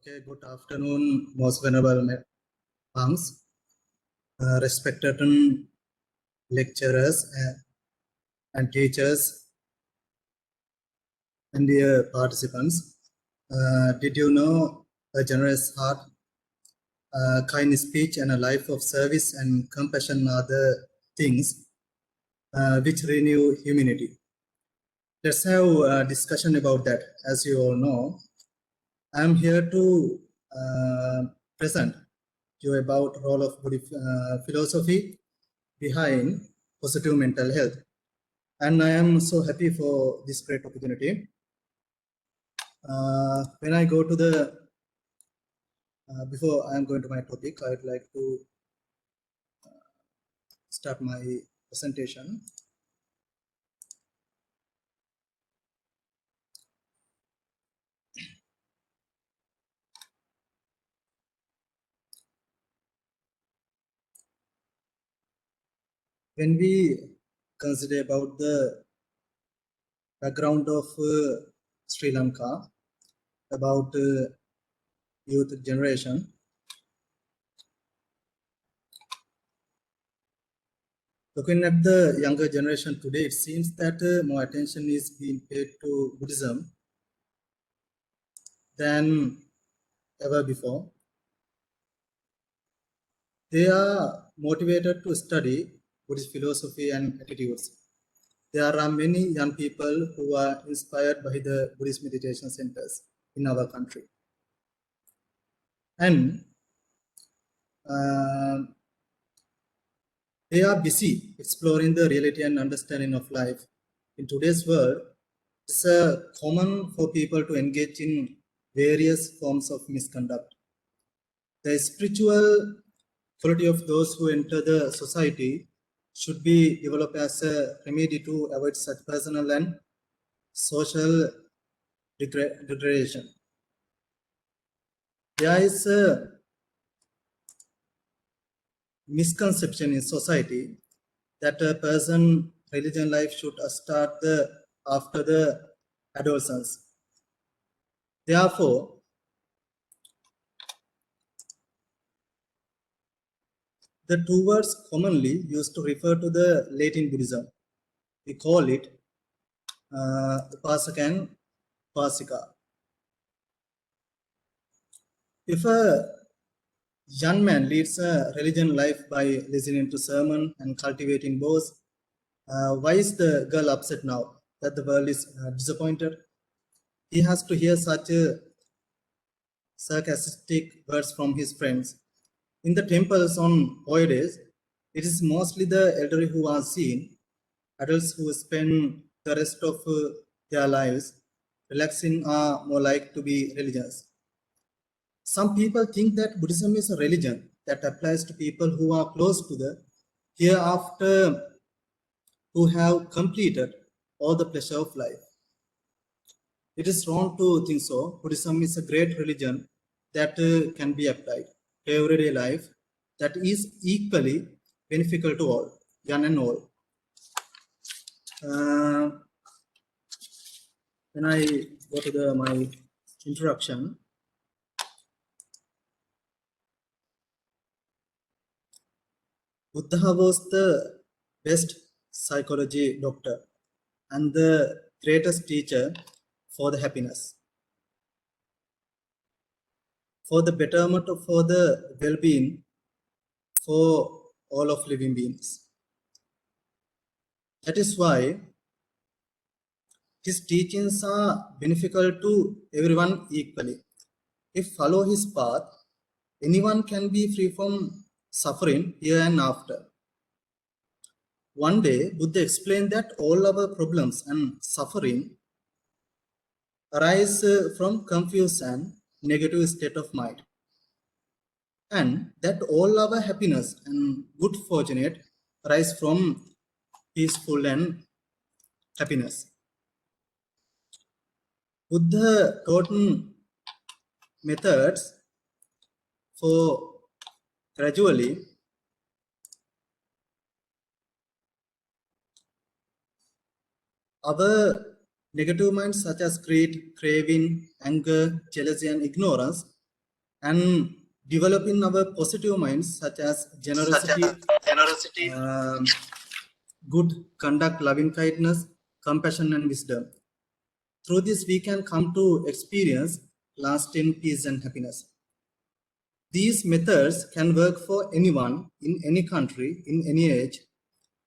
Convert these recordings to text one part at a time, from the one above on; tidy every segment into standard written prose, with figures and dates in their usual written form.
Okay, good afternoon, most venerable monks, respected lecturers and teachers, and dear participants. Did you know a generous heart, kind speech, and a life of service and compassion are the things which renew humanity? Let's have a discussion about that. As you all know, I'm here to present you about role of Buddhist philosophy behind positive mental health. And I am so happy for this great opportunity. When I go to the, before I am going to my topic, I would like to start my presentation. When we consider about the background of Sri Lanka, about youth generation, looking at the younger generation today, it seems that more attention is being paid to Buddhism than ever before. They are motivated to study Buddhist philosophy and attitudes. There are many young people who are inspired by the Buddhist meditation centers in our country. And they are busy exploring the reality and understanding of life. In today's world, it's common for people to engage in various forms of misconduct. The spiritual quality of those who enter the society should be developed as a remedy to avoid such personal and social degradation. There is a misconception in society that a person religion life should start after the adolescence. Therefore, the two words commonly used to refer to the Latin Buddhism. We call it Upasaka and Upasika. If a young man leads a religion life by listening to sermon and cultivating vows, why is the girl upset now that the world is disappointed? He has to hear such sarcastic words from his friends. In the temples on holy days, it is mostly the elderly who are seen, adults who spend the rest of their lives relaxing are more like to be religious. Some people think that Buddhism is a religion that applies to people who are close to the hereafter, who have completed all the pleasure of life. It is wrong to think so. Buddhism is a great religion that can be applied to everyday life, that is equally beneficial to all, young and old. When I go to my introduction, Buddha was the best psychology doctor and the greatest teacher for the happiness, for the betterment, for the well-being, for all of living beings. That is why his teachings are beneficial to everyone equally. If follow his path, anyone can be free from suffering here and after. One day, Buddha explained that all our problems and suffering arise from confused and negative state of mind, and that all our happiness and good fortune arise from peaceful and happiness. Buddha taught methods for gradually our negative minds such as greed, craving, anger, jealousy, and ignorance and developing our positive minds such as generosity, good conduct, loving kindness, compassion, and wisdom. Through this, we can come to experience lasting peace and happiness. These methods can work for anyone in any country, in any age.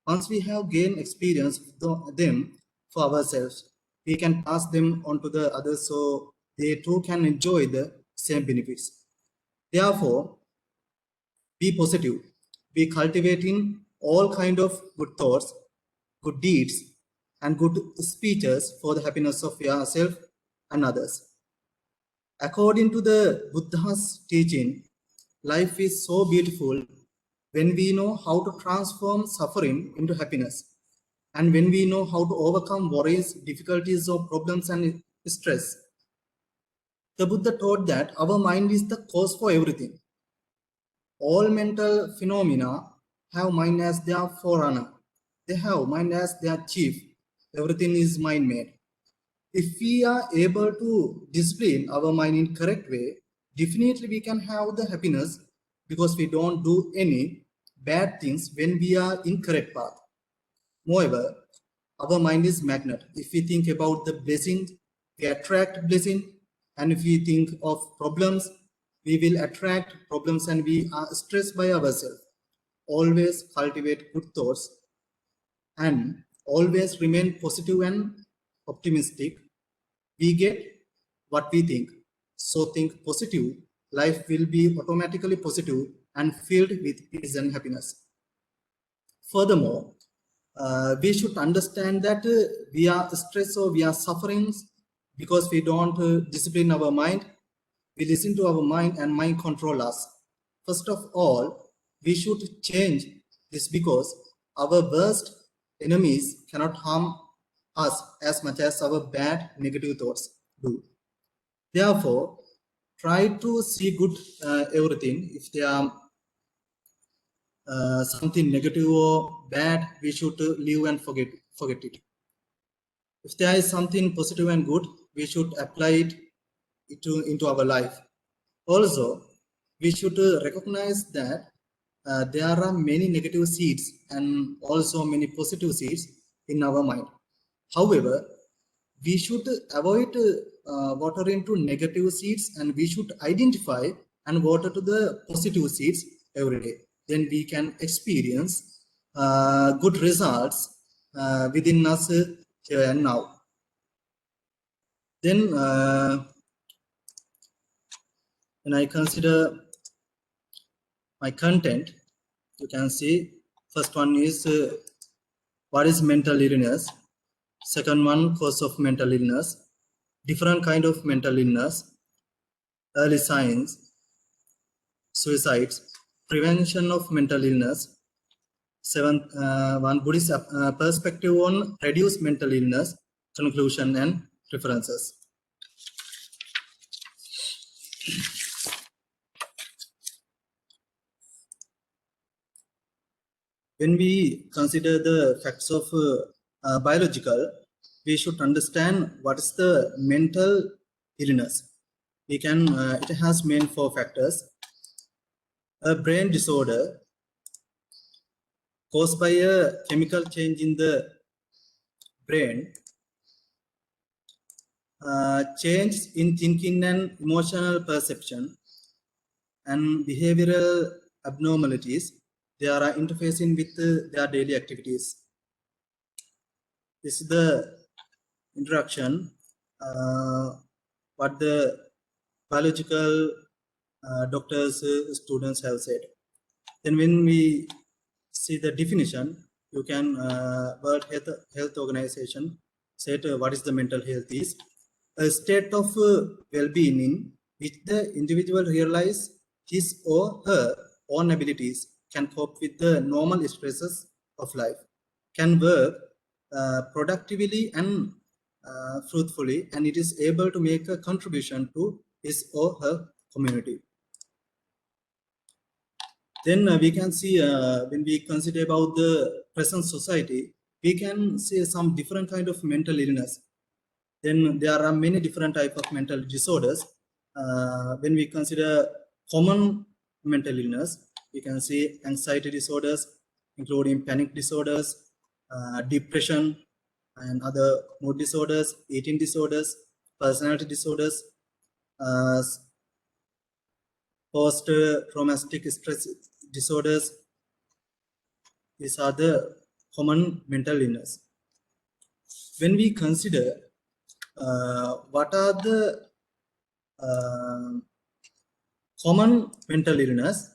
Once we have gained experience with them for ourselves, we can pass them on to the others so they too can enjoy the same benefits. Therefore, be positive. Be cultivating all kind of good thoughts, good deeds, and good speeches for the happiness of yourself and others. According to the Buddha's teaching, life is so beautiful when we know how to transform suffering into happiness, and when we know how to overcome worries, difficulties, or problems and stress. The Buddha taught that our mind is the cause for everything. All mental phenomena have mind as their forerunner. They have mind as their chief. Everything is mind-made. If we are able to discipline our mind in correct way, definitely we can have the happiness because we don't do any bad things when we are in correct path. Moreover, our mind is magnet. If we think about the blessings, we attract blessing, and if we think of problems, we will attract problems, and we are stressed by ourselves. Always cultivate good thoughts and always remain positive and optimistic. We get what we think. So think positive. Life will be automatically positive and filled with peace and happiness. Furthermore, we should understand that we are stressed or we are suffering because we don't discipline our mind. We listen to our mind and mind control us. First of all, we should change this because our worst enemies cannot harm us as much as our bad negative thoughts do. Therefore, try to see good everything. If there are something negative or bad, we should leave and forget it. If there is something positive and good, we should apply it into our life. Also, we should recognize that there are many negative seeds and also many positive seeds in our mind. However, we should avoid watering to negative seeds, and we should identify and water to the positive seeds every day. Then we can experience good results within us here and now. Then when I consider my content, you can see first one is what is mental illness. Second one, cause of mental illness, different kind of mental illness, early signs, suicides, prevention of mental illness. Seventh one, Buddhist perspective on reduce mental illness, conclusion and references. When we consider the facts of biological, we should understand what is the mental illness. We can it has main 4 factors. A brain disorder caused by a chemical change in the brain, change in thinking and emotional perception, and behavioral abnormalities. They are interfacing with their daily activities. This is the introduction, what the biological doctors, students have said. Then when we see the definition, you can World Health Organization said what is the mental health is a state of well-being in which the individual realize his or her own abilities, can cope with the normal stresses of life, can work productively and fruitfully, and it is able to make a contribution to his or her community. Then we can see when we consider about the present society, we can see some different kind of mental illness. Then there are many different type of mental disorders. When we consider common mental illness. You can see anxiety disorders, including panic disorders, depression, and other mood disorders, eating disorders, personality disorders, uh, post-traumatic stress disorders. These are the common mental illness. When we consider what are the common mental illness,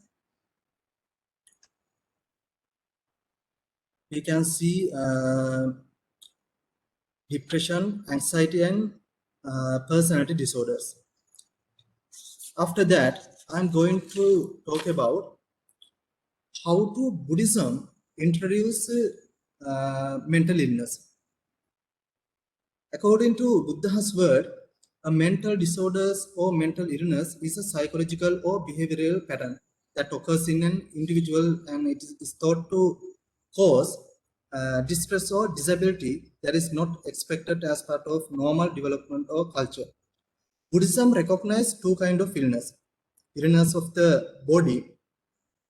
we can see depression, anxiety, and personality disorders. After that, I'm going to talk about how to Buddhism introduce mental illness. According to Buddha's word, a mental disorders or mental illness is a psychological or behavioral pattern that occurs in an individual, and it is thought to cause distress or disability that is not expected as part of normal development or culture. Buddhism recognizes two kinds of illness: illness of the body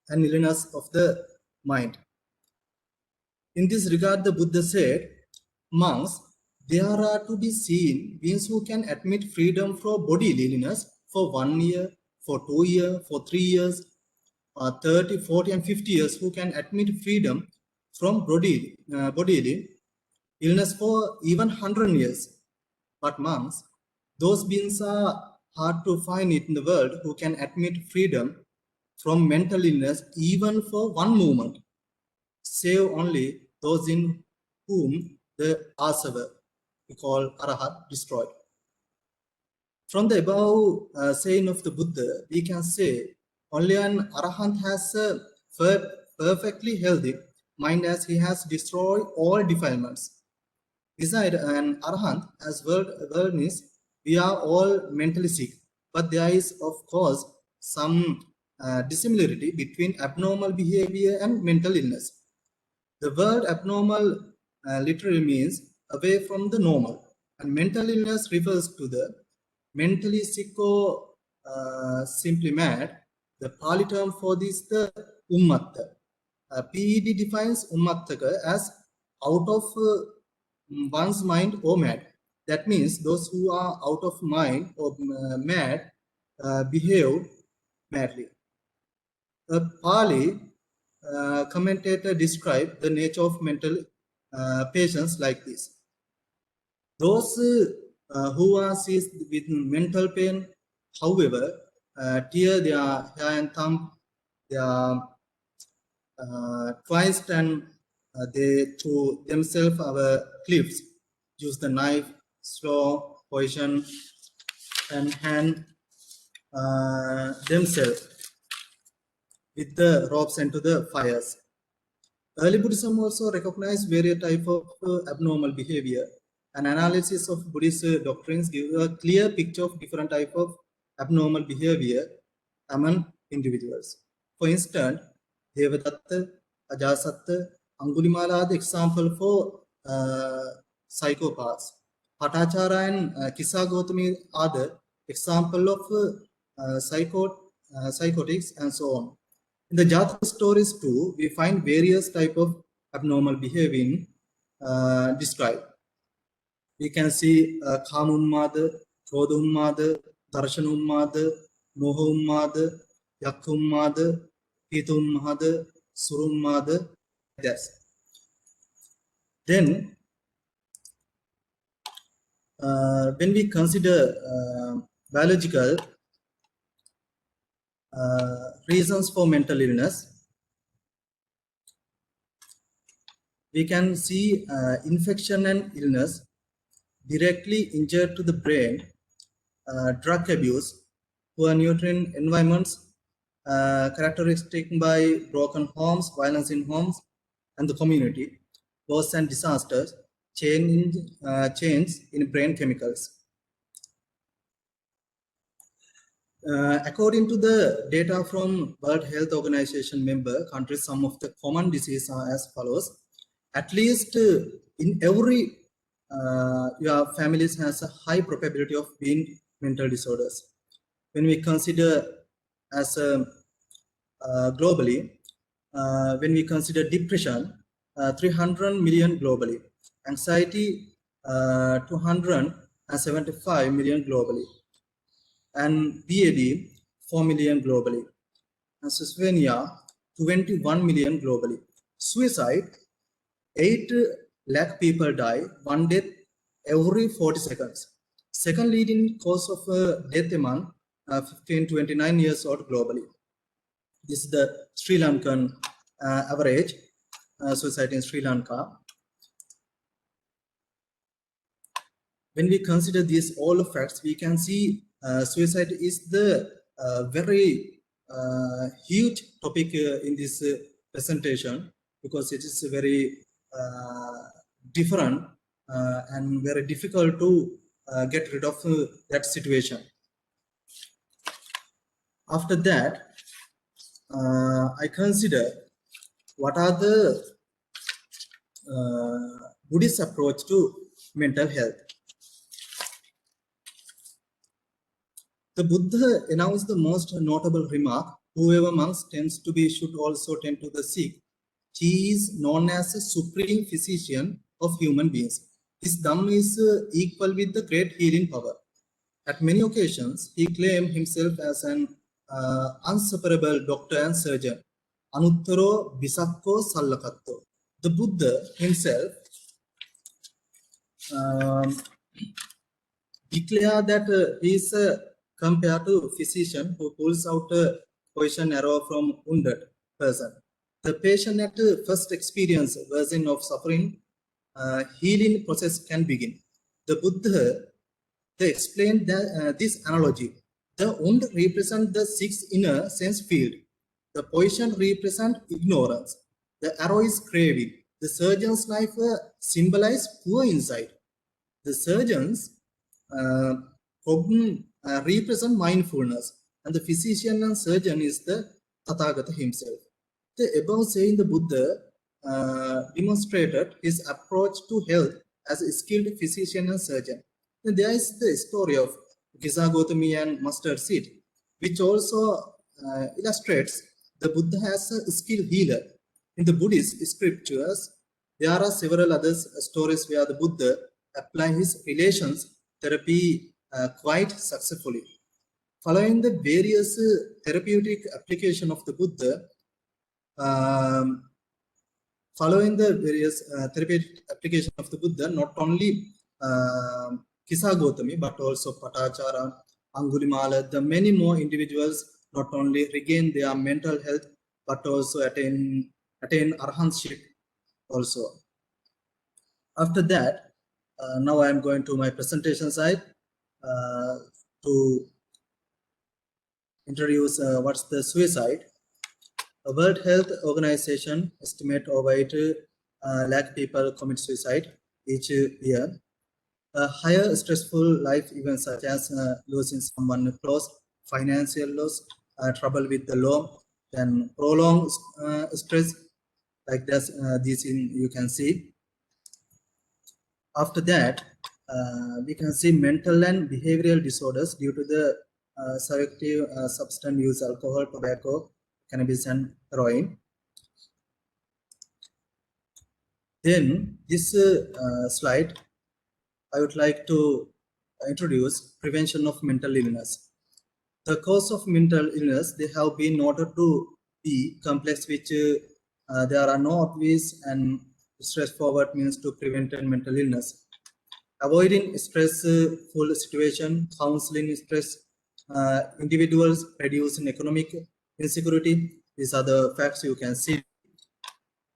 and illness of the mind. In this regard, the Buddha said, monks, there are to be seen beings who can admit freedom from bodily illness for 1 year, for 2 years, for 3 years, 30, 40, and 50 years, who can admit freedom from bodily illness for even 100 years. But monks, those beings are hard to find it in the world who can admit freedom from mental illness even for one moment, save only those in whom the asava, we call arahat, destroyed. From the above saying of the Buddha, we can say only an arahant has a perfectly healthy mind, as he has destroyed all defilements. Beside an arahant, as world is, we are all mentally sick, but there is of course some dissimilarity between abnormal behavior and mental illness. The word abnormal literally means away from the normal, and mental illness refers to the mentally sick or simply mad. The Pali term for this is the ummatta. PED defines ummattaka as out of one's mind or mad. That means those who are out of mind or mad behave madly. A Pali commentator described the nature of mental patients like this: those who are seized with mental pain, however, tear their hair and thumb, they are twisted, and they throw themselves over cliffs, use the knife, straw, poison, and hand themselves with the ropes into the fires. Early Buddhism also recognized various types of abnormal behavior. An analysis of Buddhist doctrines gives a clear picture of different types of abnormal behavior among individuals. For instance, Devadatta, Ajasatta, Angulimala are the example for psychopaths. Patachara and Kisa Gautami are the example of psychotics, and so on. In the Jataka stories too, we find various types of abnormal behavior described. We can see Kamummada, Kodummada, Darshanummada, Mohummada, Yakummada, Pitummada, Surummada, yes. Then, when we consider biological reasons for mental illness, we can see infection and illness directly injured to the brain, drug abuse, poor nutrient environments, characteristic by broken homes, violence in homes and the community, wars and disasters, change in brain chemicals. According to the data from World Health Organization member countries, some of the common diseases are as follows. At least in every your families has a high probability of being mental disorders. When we consider as globally. When we consider depression, 300 million globally, anxiety 275 million globally, and BAD 4 million globally, and schizophrenia 21 million globally. Suicide, 8 lakh people die, one death every 40 seconds. Second leading cause of death among 15 to 29 years old globally. This is the Sri Lankan average suicide in Sri Lanka. When we consider these all facts, we can see suicide is the very huge topic in this presentation, because it is very different and very difficult to get rid of that situation. After that, I consider what are the Buddhist approach to mental health. The Buddha announced the most notable remark: whoever monks tends to be should also tend to the sick. He is known as a supreme physician of human beings. His Dhamma is equal with the great healing power. At many occasions, he claimed himself as an inseparable doctor and surgeon. Anuttaro Bisakko Sallakatto. The Buddha himself declared that he is compared to a physician who pulls out a poison arrow from wounded person. The patient at first experience a version of suffering, healing process can begin. The Buddha explained that, this analogy. The wound represents the six inner sense field. The poison represents ignorance. The arrow is craving. The surgeon's knife symbolizes poor insight. The surgeon's problem represent mindfulness, and the physician and surgeon is the Tathagata himself. The above saying, the Buddha demonstrated his approach to health as a skilled physician and surgeon. And there is the story of Gisa Gotami and mustard seed, which also illustrates the Buddha as a skilled healer. In the Buddhist scriptures, there are several other stories where the Buddha applied his relations therapy quite successfully. Following the various therapeutic application of the Buddha, not only Kisa Gotami, but also Patachara, Angulimala, the many more individuals not only regain their mental health, but also attain arhatship also. After that, now I am going to my presentation side to introduce what's the suicide. The World Health Organization estimate over 8 lakh people commit suicide each year. Higher stressful life events such as losing someone close, financial loss, trouble with the law, then prolonged stress like this. You can see. After that, we can see mental and behavioral disorders due to the selective substance use, alcohol, tobacco, cannabis, and heroin. Then this slide, I would like to introduce prevention of mental illness. The cause of mental illness, they have been noted to be complex, which there are no obvious and straightforward means to prevent mental illness. Avoiding stressful situation, counseling stress, individuals reducing economic insecurity. These are the facts you can see.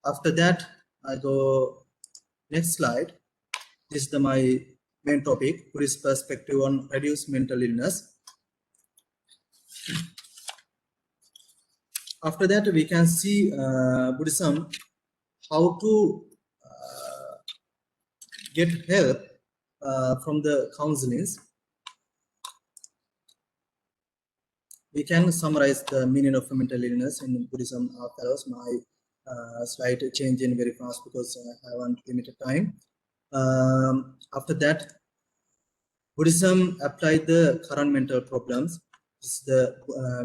After that, I go next slide. This is my main topic, Buddhist perspective on reduced mental illness. After that, we can see Buddhism, how to get help from the counselings. We can summarize the meaning of mental illness in Buddhism. Fellows, my slide changing very fast because I want limited time. After that, Buddhism applied the current mental problems,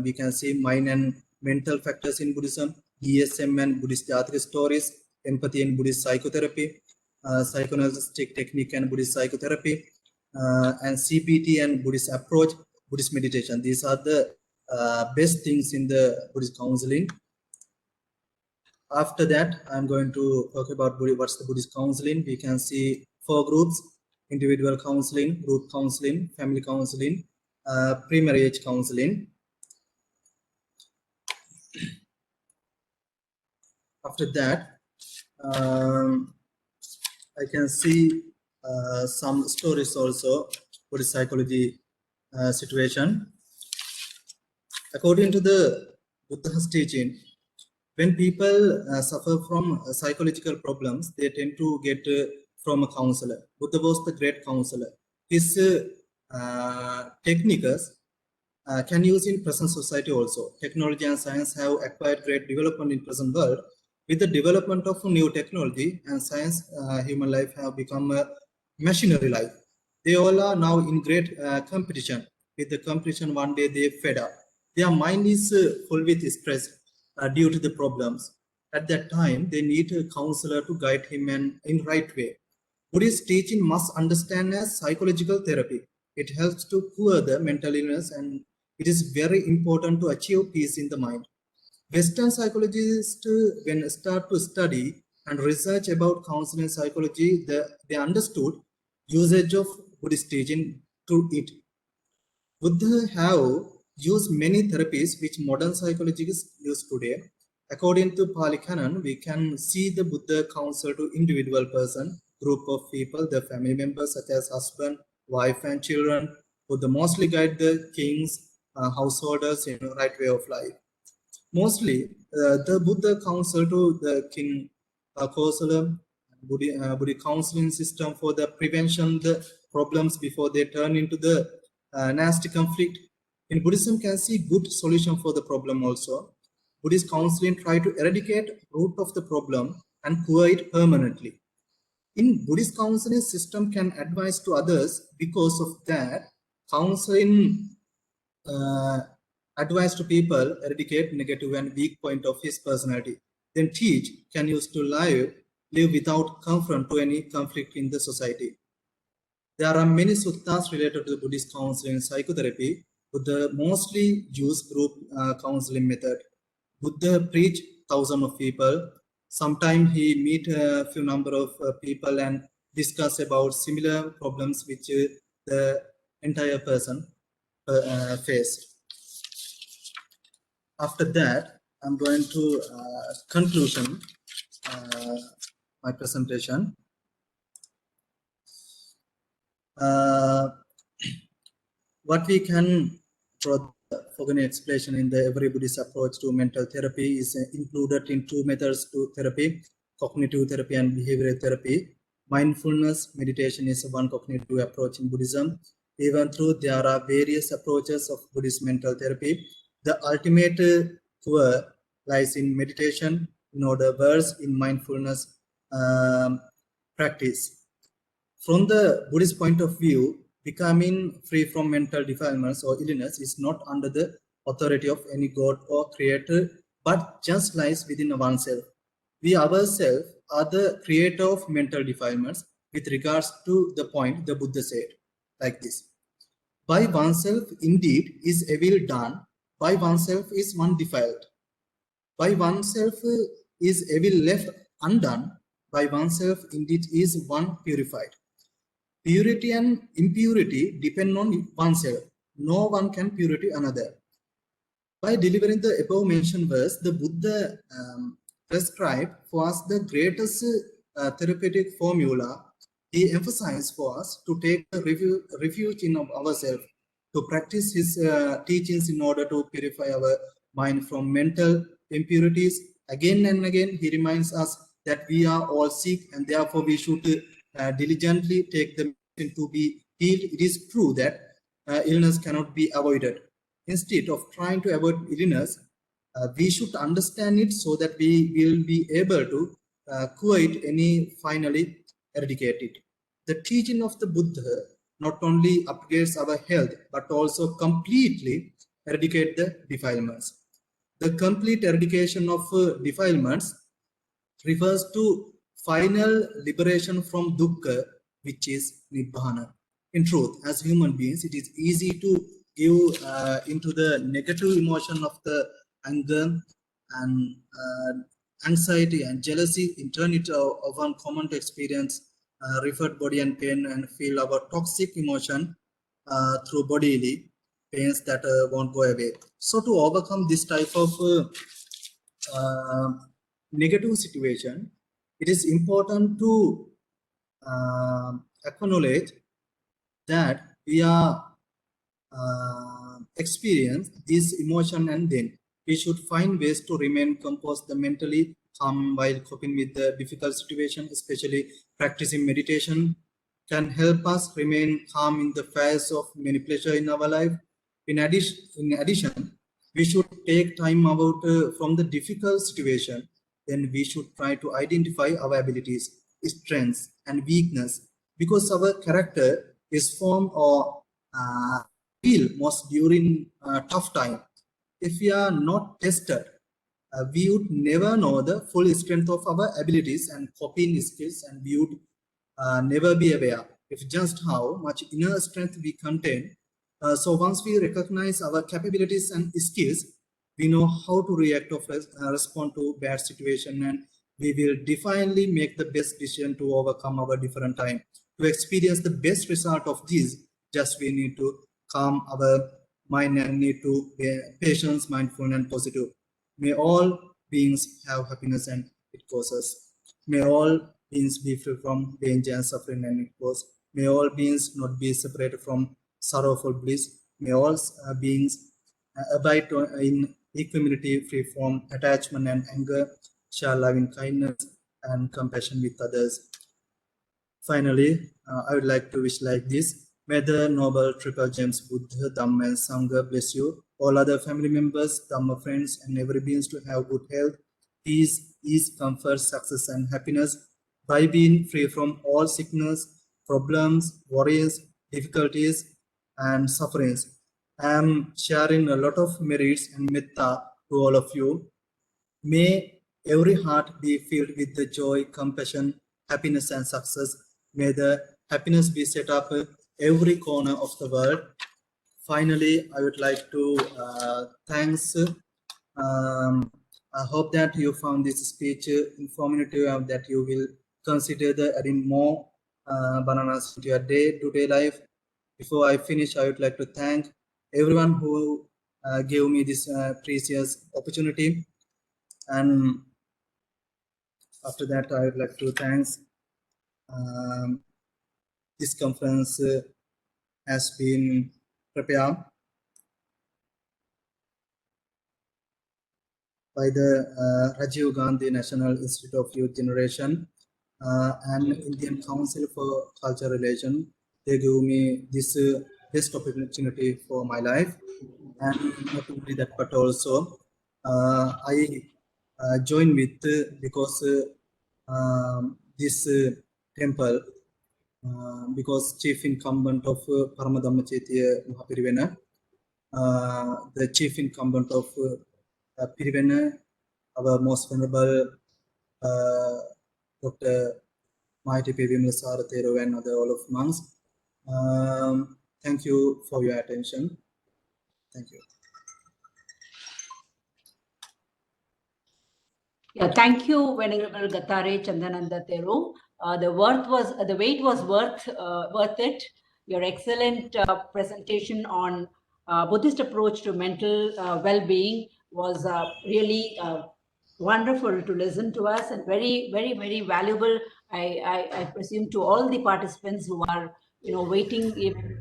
We can see mind and mental factors in Buddhism, DSM and Buddhist Gathare stories, empathy and Buddhist psychotherapy, psychoanalytic technique and Buddhist psychotherapy, and CPT and Buddhist approach, Buddhist meditation. These are the best things in the Buddhist counseling. After that, I'm going to talk about what's the Buddhist counseling. We can see 4 groups: individual counseling, group counseling, family counseling, pre-marriage counseling. After that, I can see some stories also for the psychology situation. According to the Buddha's teaching, when people suffer from psychological problems, they tend to get from a counselor. Buddha was the great counselor. His techniques can use in present society also. Technology and science have acquired great development in present world. With the development of new technology and science, human life have become a machinery life. They all are now in great competition. With the competition, one day they fed up. Their mind is full with stress due to the problems. At that time, they need a counselor to guide him in right way. Buddhist teaching must understand as psychological therapy. It helps to cure the mental illness, and it is very important to achieve peace in the mind. Western psychologists, when start to study and research about counseling psychology, they understood usage of Buddhist teaching to it. Buddha have used many therapies which modern psychologists use today. According to Pali Canon, we can see the Buddha counsel to individual person, group of people, the family members such as husband, wife, and children, Buddha mostly guide the kings, householders in the right way of life. Mostly, the Buddha counsel to the king Kosala, Buddhist counseling system for the prevention the problems before they turn into the nasty conflict. In Buddhism, can see good solution for the problem also. Buddhist counseling try to eradicate root of the problem and cure it permanently. In Buddhist counseling system can advise to others. Because of that, counseling advise to people eradicate negative and weak point of his personality. Then teach can use to live without confront to any conflict in the society. There are many suttas related to the Buddhist counseling and psychotherapy. Buddha mostly use group counseling method. Buddha preach thousands of people. Sometimes he meet a few number of people and discuss about similar problems which the entire person faced. After that, I'm going to conclusion my presentation. What we can foregoing explanation in the every Buddhist approach to mental therapy is included in 2 methods to therapy: cognitive therapy and behavioral therapy. Mindfulness meditation is one cognitive approach in Buddhism. Even though there are various approaches of Buddhist mental therapy, the ultimate cure lies in meditation, in other words, in mindfulness practice. From the Buddhist point of view, becoming free from mental defilements or illness is not under the authority of any god or creator, but just lies within oneself. We ourselves are the creator of mental defilements with regards to the point the Buddha said, like this. By oneself indeed is evil done, by oneself is one defiled. By oneself is evil left undone, by oneself indeed is one purified. Purity and impurity depend on oneself. No one can purity another. By delivering the above mentioned verse, the Buddha prescribed for us the greatest therapeutic formula. He emphasized for us to take a refuge in ourselves, to practice his teachings in order to purify our mind from mental impurities. Again and again, he reminds us that we are all sick and therefore we should diligently take the medicine to be healed. It is true that illness cannot be avoided. Instead of trying to avoid illness, we should understand it so that we will be able to cure it and finally eradicate it. The teaching of the Buddha not only upgrades our health but also completely eradicate the defilements. The complete eradication of defilements refers to final liberation from dukkha, which is nibbana. In truth, as human beings, it is easy to give into the negative emotion of the anger and anxiety and jealousy. In turn, it often common to experience referred body and pain and feel our toxic emotion through bodily pains that won't go away. So to overcome this type of negative situation, it is important to acknowledge that we are experience this emotion, and then we should find ways to remain composed, mentally calm while coping with the difficult situation. Especially practicing meditation can help us remain calm in the face of many pleasure in our life. In addition, we should take time out from the difficult situation. Then we should try to identify our abilities, strengths, and weakness, because our character is formed or feel most during tough time. If we are not tested, we would never know the full strength of our abilities and coping skills, and we would never be aware of just how much inner strength we contain. So once we recognize our capabilities and skills, we know how to react or respond to bad situation, and we will definitely make the best decision to overcome our different time. To experience the best result of this, just we need to calm our mind and need to be patient, mindful, and positive. May all beings have happiness and it causes. May all beings be free from danger and suffering and it causes. May all beings not be separated from sorrowful bliss. May all beings abide in equanimity, free from attachment and anger, share loving kindness and compassion with others. Finally, I would like to wish like this. May the Noble Triple Gems Buddha, Dhamma and Sangha bless you, all other family members, Dhamma friends, and every beings to have good health, peace, ease, comfort, success, and happiness by being free from all sickness, problems, worries, difficulties, and sufferings. I am sharing a lot of merits and metta to all of you. May every heart be filled with the joy, compassion, happiness, and success. May the happiness be set up every corner of the world. Finally, I would like to thanks. I hope that you found this speech informative and that you will consider the adding more bananas into your day-to-day life. Before I finish, I would like to thank everyone who gave me this precious opportunity. And after that, I would like to thank this conference has been prepared by the Rajiv Gandhi National Institute of Youth Generation and Indian Council for Cultural Relations. They give me this best opportunity for my life, and not only that, but also I join with because this temple, because chief incumbent of Paramadhamma Chaitya Mahapirivena, the chief incumbent of Pirivena, our most venerable Dr. Mighty P.V. Thero and other all of monks. Thank you for your attention. Thank you. Yeah, thank you, Venerable Gathare Chandananda Thero. The wait was worth it. Your excellent presentation on Buddhist approach to mental well-being was really wonderful to listen to us, and very, very, very valuable. I presume to all the participants who are waiting, even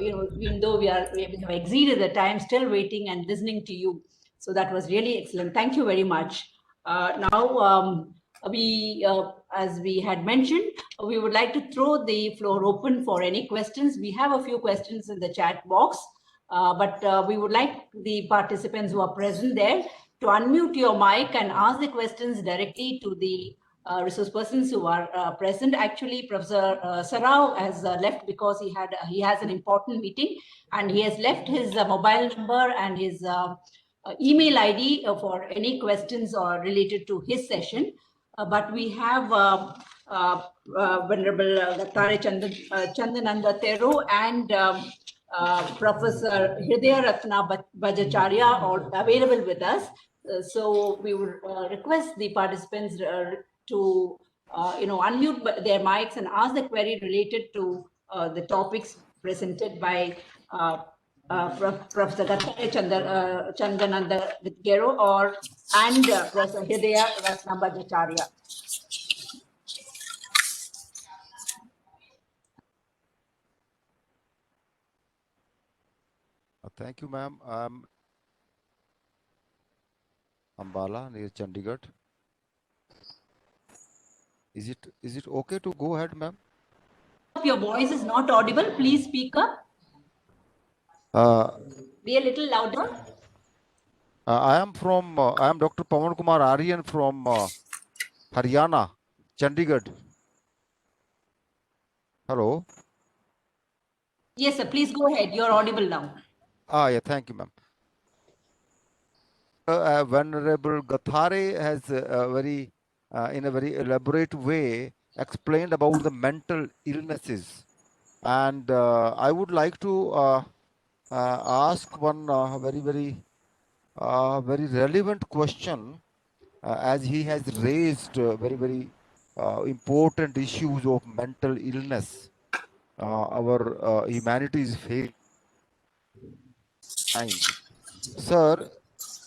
even though we have exceeded the time, still waiting and listening to you. So that was really excellent. Thank you very much. Now, as we had mentioned, we would like to throw the floor open for any questions. We have a few questions in the chat box, but we would like the participants who are present there to unmute your mic and ask the questions directly to the resource persons who are present. Actually, Professor Sarao has left because he has an important meeting, and he has left his mobile number and his email ID for any questions or related to his session. But we have Venerable Gathare Chandananda Thero and Professor Hridaya Ratna Bajacharya are available with us. So we would request the participants to unmute their mics and ask the query related to the topics presented by Professor Gathare Chandananda Gero and Professor Hridaya Ratna Bajacharya. Thank you, ma'am. I'm Ambala near Chandigarh. Is it okay to go ahead, ma'am? Your voice is not audible. Please speak up. Be a little louder. I am Dr. Pawan Kumar Aryan from Haryana, Chandigarh. Hello. Yes, sir. Please go ahead. You're audible now. Yeah, thank you, ma'am. Venerable Gathare has in a very elaborate way explained about the mental illnesses, and I would like to ask one very relevant question, as he has raised very important issues of mental illness. Our humanity is facing times. Sir,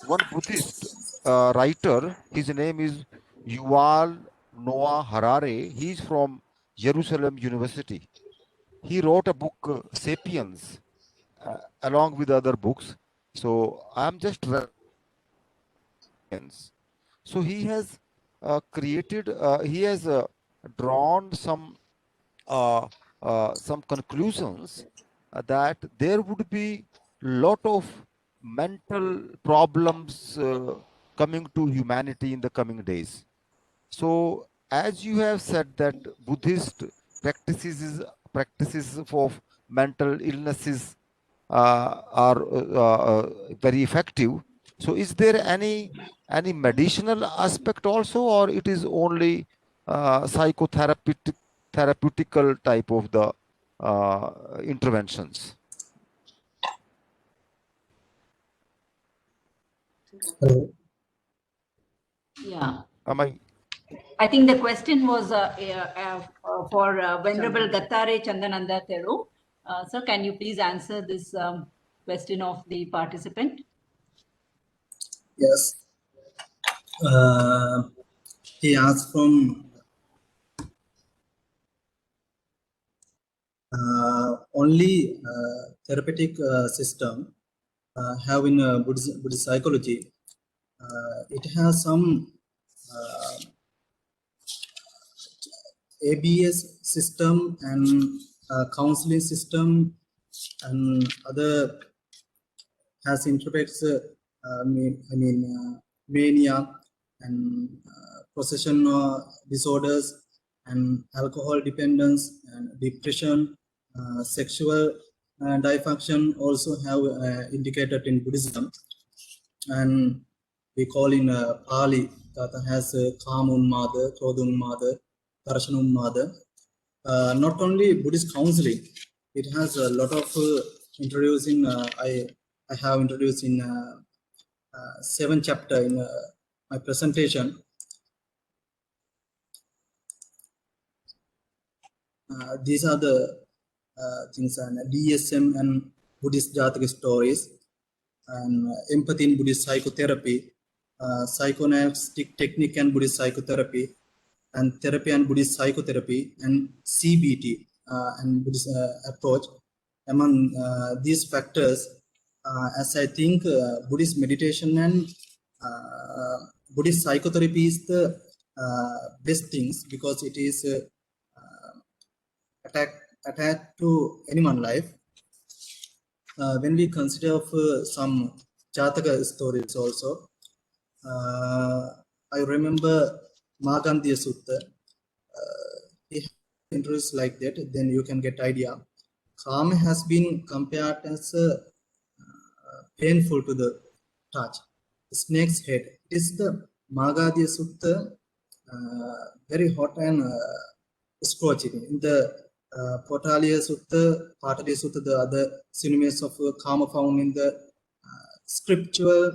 one Buddhist writer, his name is Yuval Noah Harari. He is from Jerusalem University. He wrote a book, Sapiens, along with other books. So I'm just so he has he has drawn some conclusions that there would be lot of mental problems coming to humanity in the coming days. So as you have said that Buddhist practices of mental illnesses are very effective. So is there any medicinal aspect also, or it is only therapeutical type of the interventions? Hello. Yeah. Am I think the question was for Venerable Gathare Chandananda Thero. Sir, can you please answer this question of the participant? Yes. He asked from only therapeutic system have in Buddhist psychology. It has some ABS system and counseling system and other has interprets mania and possession disorders and alcohol dependence and depression, sexual dysfunction also have indicated in Buddhism, and we call in Pali that has Kamunmada, Krodunmada, Darshanumada. Not only Buddhist counseling, it has a lot of introducing. I have introduced in 7th chapter in my presentation. These are the things, and DSM and Buddhist Jataka stories, and empathy in Buddhist psychotherapy, psychoanalytic technique and Buddhist psychotherapy, and therapy and Buddhist psychotherapy, and CBT and Buddhist approach. Among these factors, as I think Buddhist meditation and Buddhist psychotherapy is the best things, because it is attached to anyone's life. When we consider of some Jataka stories also, I remember Markandeya Sutta. He has introduced like that, then you can get idea. Kama has been compared as painful to the touch. The snake's head. It is the Magadhya Sutta, very hot and scorching. In the Potaliya Sutta, Patalya Sutta, the other synonyms of Kama found in the scripture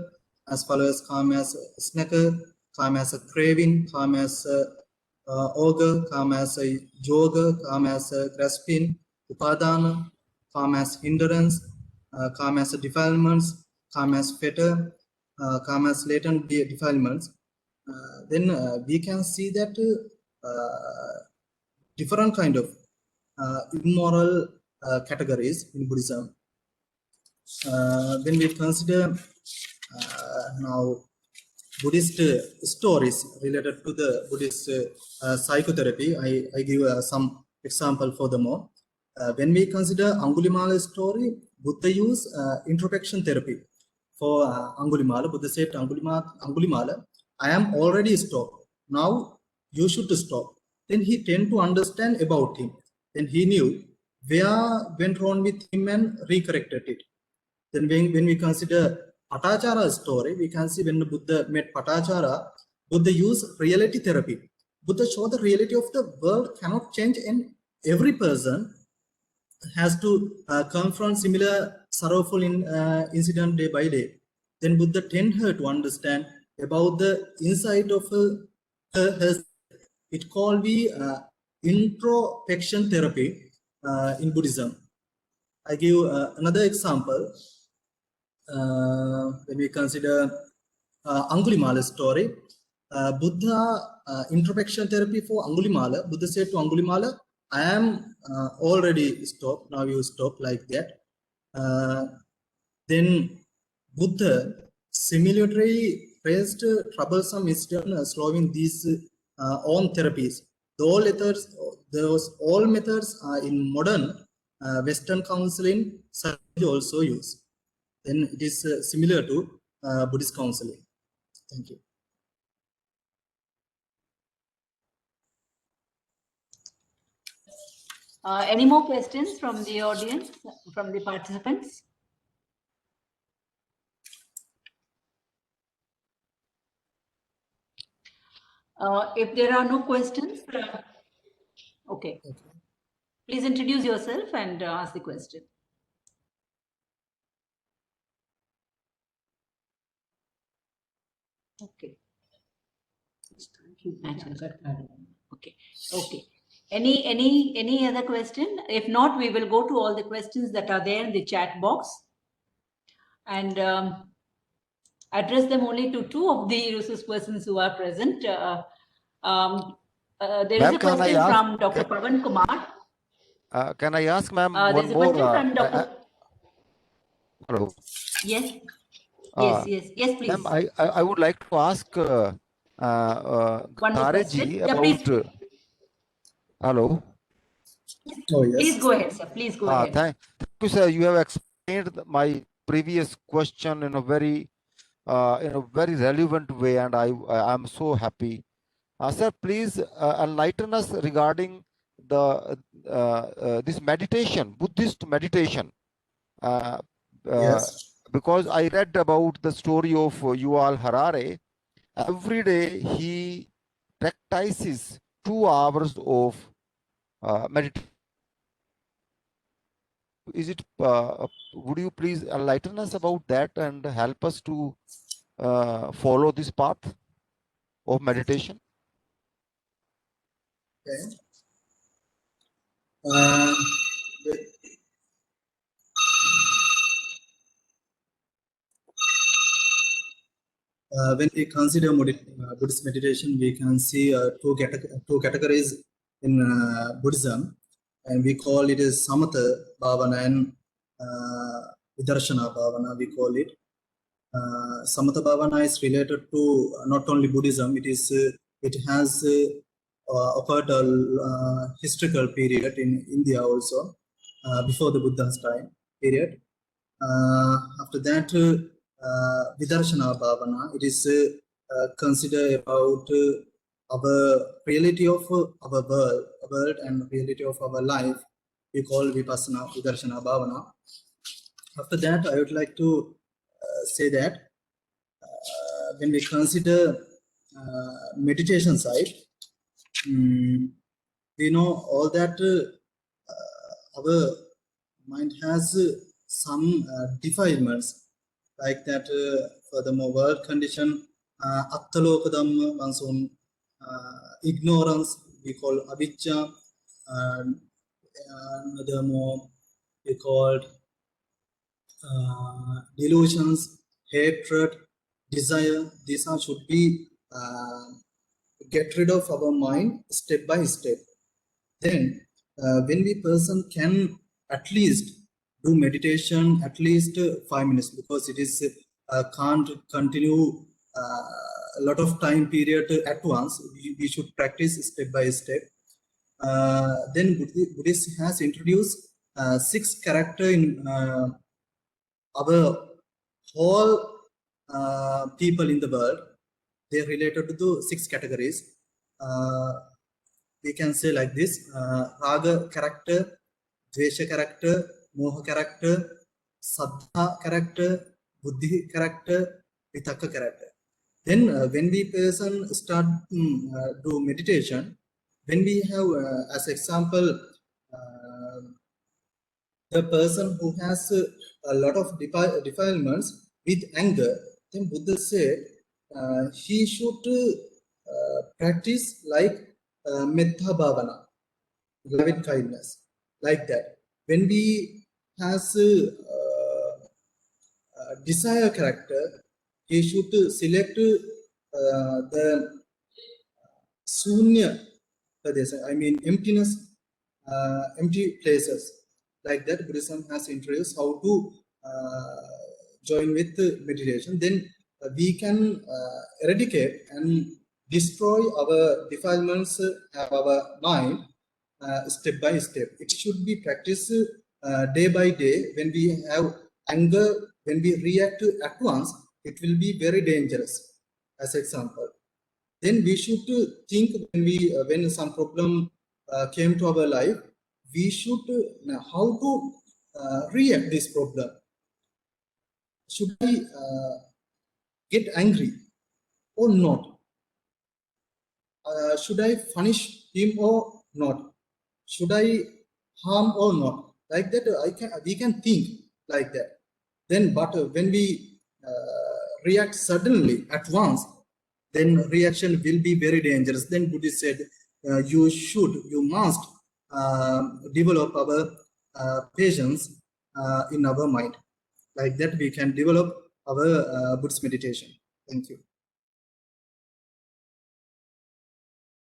as follows: Kama as a snacker, Kama as a craving, Kama as a ogre, Kama as a yoga, Kama as a grasping, Upadana, Kama as hindrance, Kama as defilements, Kama as fetter, Kama as latent defilements. Then we can see that different kind of immoral categories in Buddhism. When we consider now Buddhist stories related to the Buddhist psychotherapy, I give some example for the more. When we consider Angulimala's story, Buddha used introspection therapy for Angulimala. Buddha said to Angulimala, I am already stopped. Now you should stop. Then he tend to understand about him. Then he knew where went wrong with him and recorrected it. Then when we consider Patachara's story, we can see when Buddha met Patachara, Buddha used reality therapy. Buddha showed the reality of the world cannot change, and every person has to confront similar sorrowful incident day by day. Then Buddha tend her to understand about the inside of her. It called the introspection therapy in Buddhism. I give another example. When we consider Angulimala's story, Buddha introspection therapy for Angulimala. Buddha said to Angulimala, I am already stopped, now you stop, like that. Then Buddha similarly raised troublesome wisdom, slowing these own therapies. Those all methods are in modern Western counseling psychology also used. Then it is similar to Buddhist counseling. Thank you. Any more questions from the audience, from the participants? If there are no questions, okay. Please introduce yourself and ask the question. Okay. Okay. Okay. Any other question? If not, we will go to all the questions that are there in the chat box and address them only to two of the resource persons who are present. There is a question from Dr. Pavan Kumar. Can I ask, ma'am, there's a question from Dr. Hello. Yes. Yes, please. Ma'am, I would like to ask Gathare ji about. Hello. Oh, yes. Please go ahead, sir. Please go ahead. Thank you, sir. You have explained my previous question in a very relevant way, and I am so happy. Sir, please enlighten us regarding the this meditation, Buddhist meditation. Yes. Because I read about the story of Yuval Harari. Every day he practices 2 hours of meditation. Is it? Would you please enlighten us about that and help us to follow this path of meditation? Okay. When we consider Buddhist meditation, we can see two categories in Buddhism, and we call it as Samatha Bhavana and Vidarshana Bhavana. We call it Samatha Bhavana is related to not only Buddhism. It has occurred a historical period in India also before the Buddha's time period. After that, Vidarshana Bhavana, it is considered about our reality of our world and reality of our life, we call Vipassana, Vidarshana, Bhavana. After that, I would like to say that when we consider meditation side, we know all that our mind has some defilements, like that furthermore world condition, attaloka dhamma, one's own ignorance, we call avijja, furthermore we called delusions, hatred, desire. These are should be get rid of our mind step by step. Then when we person can at least do meditation at least 5 minutes, because it is can't continue a lot of time period at once. We should practice step by step. Then Buddhist has introduced 6 characters in our whole people in the world. They are related to the 6 categories. We can say like this: Raga character, Dvesha character, Moha character, Saddha character, Buddhi character, Vitaka character. Then when we person start do meditation, when we have as example the person who has a lot of defilements with anger, then Buddha said he should practice like Metta Bhavana, loving kindness, like that. When we has desire character, he should select the Sunya Pradesh, I mean emptiness, empty places. Like that, Buddhism has introduced how to join with meditation. Then we can eradicate and destroy our defilements of our mind step by step. It should be practiced day by day. When we have anger, when we react at once, it will be very dangerous. As example, then we should think when some problem came to our life, we should how to react this problem. Should I get angry or not? Should I punish him or not? Should I harm or not? Like that, we can think like that. Then, but when we react suddenly at once, then reaction will be very dangerous. Then Buddha said, you must develop our patience in our mind. Like that, we can develop our Buddhist meditation. Thank you.